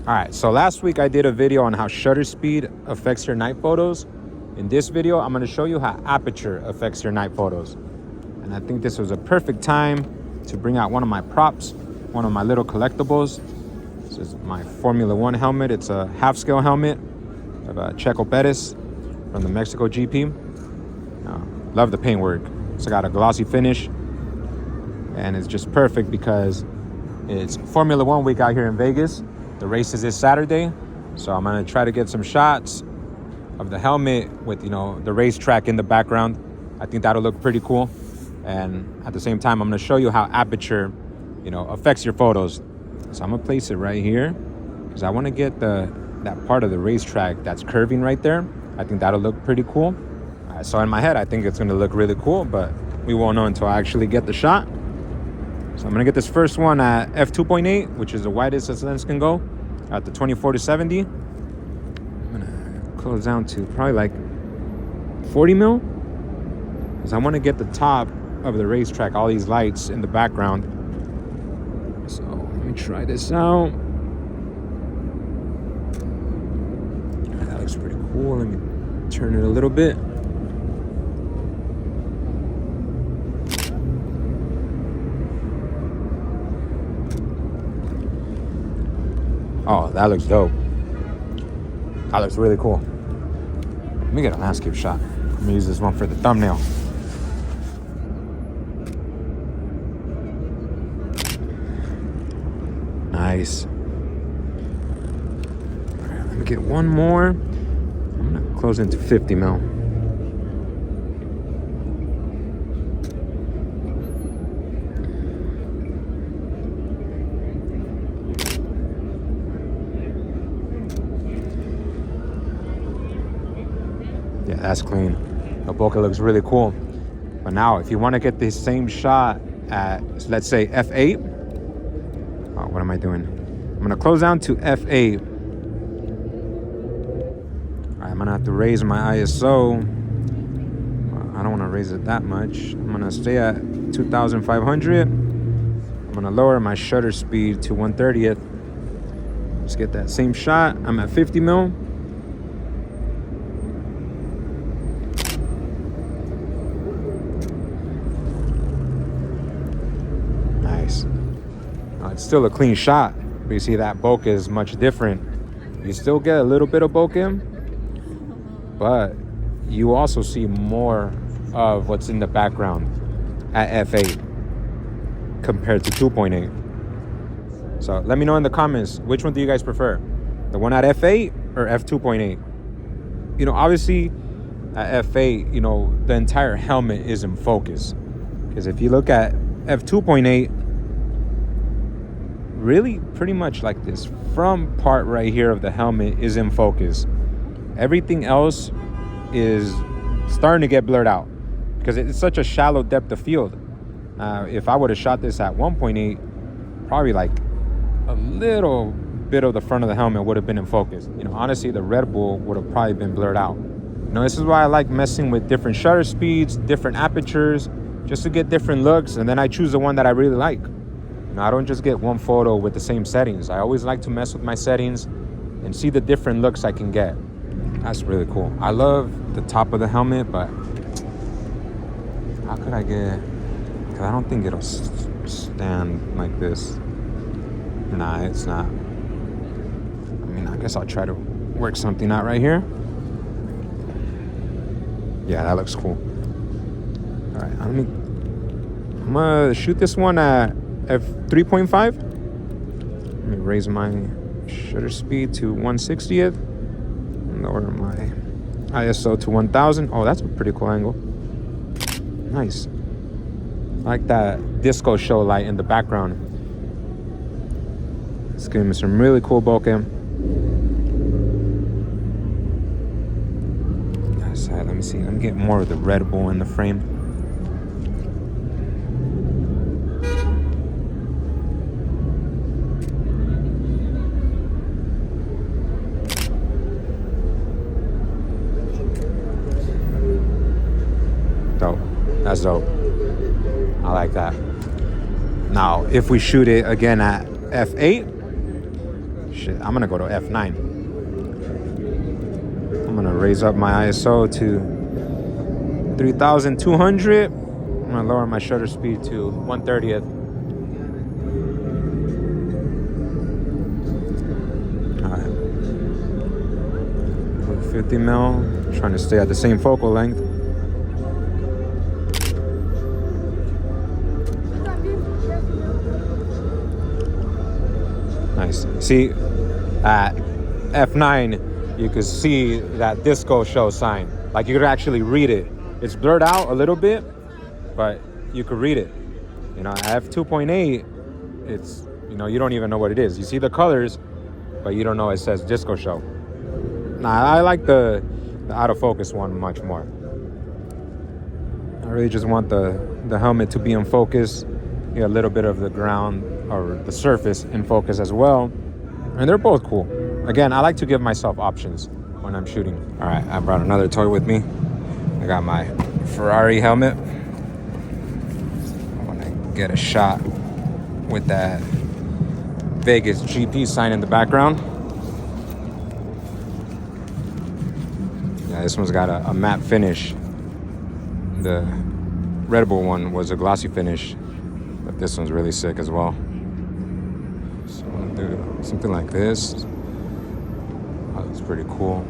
All right, so last week I did a video on how shutter speed affects your night photos. In this video, I'm gonna show you how aperture affects your night photos. And I think this was a perfect time to bring out one of my props, one of my little collectibles. This is my Formula One helmet. It's a half-scale helmet of Checo Perez from the Mexico GP. Love the paintwork. It's got a glossy finish, and it's just perfect because it's Formula One week out here in Vegas. The race is this Saturday, so I'm gonna try to get some shots of the helmet with, the racetrack in the background. I think that'll look pretty cool. And at the same time, I'm gonna show you how aperture, affects your photos. So I'm gonna place it right here because I wanna get that part of the racetrack that's curving right there. I think that'll look pretty cool. So in my head, I think it's gonna look really cool, but we won't know until I actually get the shot. So I'm gonna get this first one at f2.8, which is the widest this lens can go, at the 24-70. I'm gonna close down to probably like 40 mil, because I wanna get the top of the racetrack, all these lights in the background. So let me try this out. That looks pretty cool. Let me turn it a little bit. Oh, that looks dope. That looks really cool. Let me get a landscape shot. I'm gonna use this one for the thumbnail. Nice. All right, let me get one more. I'm gonna close into 50 mil. Yeah, that's clean. The bokeh looks really cool. But now, if you want to get the same shot at, let's say, f8. Oh, what am I doing? I'm going to close down to f8. All right, I'm going to have to raise my ISO. I don't want to raise it that much. I'm going to stay at 2,500. I'm going to lower my shutter speed to 1/30th. Let's get that same shot. I'm at 50 mil. It's still a clean shot, but you see that bokeh is much different. You still get a little bit of bokeh, but you also see more of what's in the background at f8 compared to 2.8. So let me know in the comments, which one do you guys prefer? The one at f8 or f2.8? Obviously at f8, the entire helmet is in focus. Because if you look at f2.8, really pretty much like this front part right here of the helmet is in focus. Everything else is starting to get blurred out because it's such a shallow depth of field. If I would have shot this at 1.8, probably like a little bit of the front of the helmet would have been in focus. Honestly, the Red Bull would have probably been blurred out. This is why I like messing with different shutter speeds, different apertures, just to get different looks, and then I choose the one that I really like. I don't just get one photo with the same settings. I always like to mess with my settings and see the different looks I can get. That's really cool. I love the top of the helmet, but how could I get, because I don't think it'll stand like this. Nah, it's not. I guess I'll try to work something out right here. Yeah, that looks cool. All right, I'm gonna shoot this one at f3.5. Let me raise my shutter speed to 1/60th and lower my ISO to 1000. Oh, that's a pretty cool angle. Nice. I like that disco show light in the background. It's giving me some really cool bokeh. Let me see. Let me get more of the Red Bull in the frame. Dope. That's dope. I like that. Now, if we shoot it again at f8, shit, I'm gonna go to F9. I'm gonna raise up my ISO to 3,200. I'm gonna lower my shutter speed to 1/30th. All right. 50 mil. Trying to stay at the same focal length. Nice. See, at F9, you could see that disco show sign. Like you could actually read it. It's blurred out a little bit, but you could read it. You know, at F2.8, it's, you know, you don't even know what it is. You see the colors, but you don't know it says disco show. Nah, I like the out of focus one much more. I really just want the helmet to be in focus. Get a little bit of the ground or the surface in focus as well. And they're both cool. Again, I like to give myself options when I'm shooting. All right, I brought another toy with me. I got my Ferrari helmet. I want to get a shot with that Vegas GP sign in the background. Yeah, this one's got a matte finish. The Red Bull one was a glossy finish, but this one's really sick as well. So I'm gonna do something like this. Oh, that's pretty cool.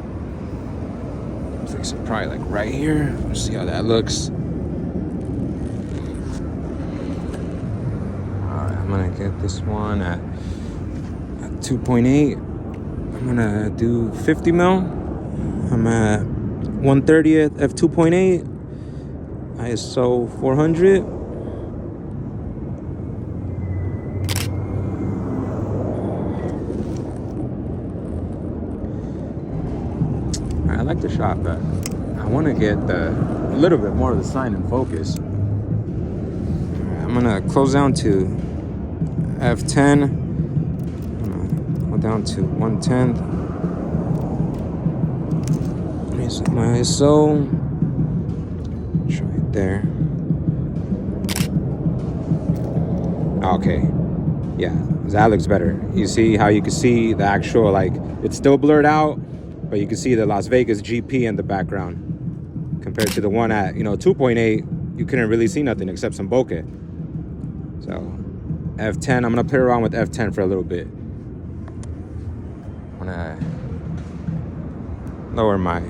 Place it probably like right here. Let's see how that looks. Alright, I'm gonna get this one at 2.8. I'm gonna do 50 mil. I'm at 1/30th f2.8. ISO 400. I like the shot, but I want to get a little bit more of the sign in focus. I'm gonna close down to f10. Go down to 1/10. Raise my ISO. Right there. Okay. Yeah, that looks better. You see how you can see the actual, like, it's still blurred out, but you can see the Las Vegas GP in the background compared to the one at, 2.8. You couldn't really see nothing except some bokeh. So F10, I'm gonna play around with F10 for a little bit. I'm gonna lower my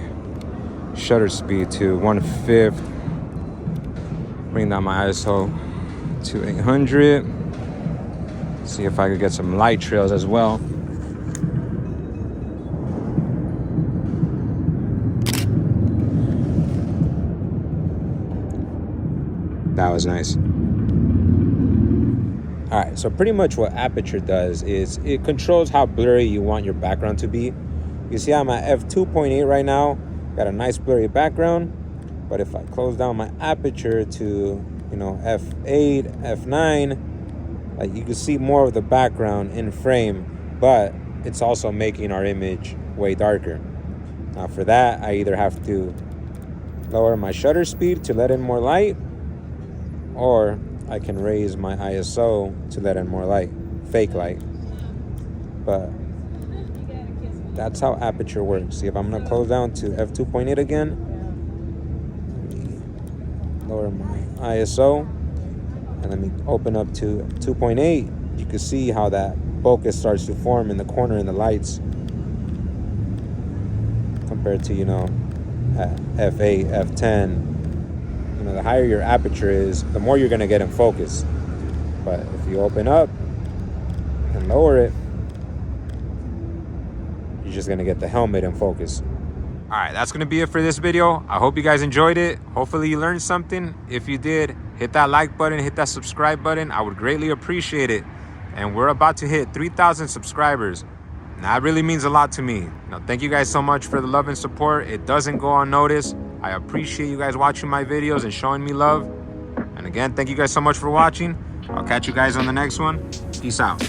shutter speed to 1/5. Bring down my ISO to 800. See if I could get some light trails as well. That was nice. All right, so pretty much what Aperture does is it controls how blurry you want your background to be. You see I'm at f2.8 right now. Got a nice blurry background. But if I close down my aperture to, f8, f9, like you can see more of the background in frame, but it's also making our image way darker. Now for that, I either have to lower my shutter speed to let in more light, or I can raise my ISO to let in more light, fake light. But that's how Aperture works. See, if I'm gonna close down to f2.8 again, lower my ISO, and let me open up to 2.8. You can see how that bokeh starts to form in the corner in the lights compared to, at f8, f10. The higher your aperture is, the more you're going to get in focus. But if you open up and lower it, you're just going to get the helmet in focus. All right, that's going to be it for this video. I hope you guys enjoyed it. Hopefully you learned something. If you did, hit that like button, hit that subscribe button. I would greatly appreciate it. And we're about to hit 3,000 subscribers. And that really means a lot to me. Thank you guys so much for the love and support. It doesn't go unnoticed. I appreciate you guys watching my videos and showing me love. And again, thank you guys so much for watching. I'll catch you guys on the next one. Peace out.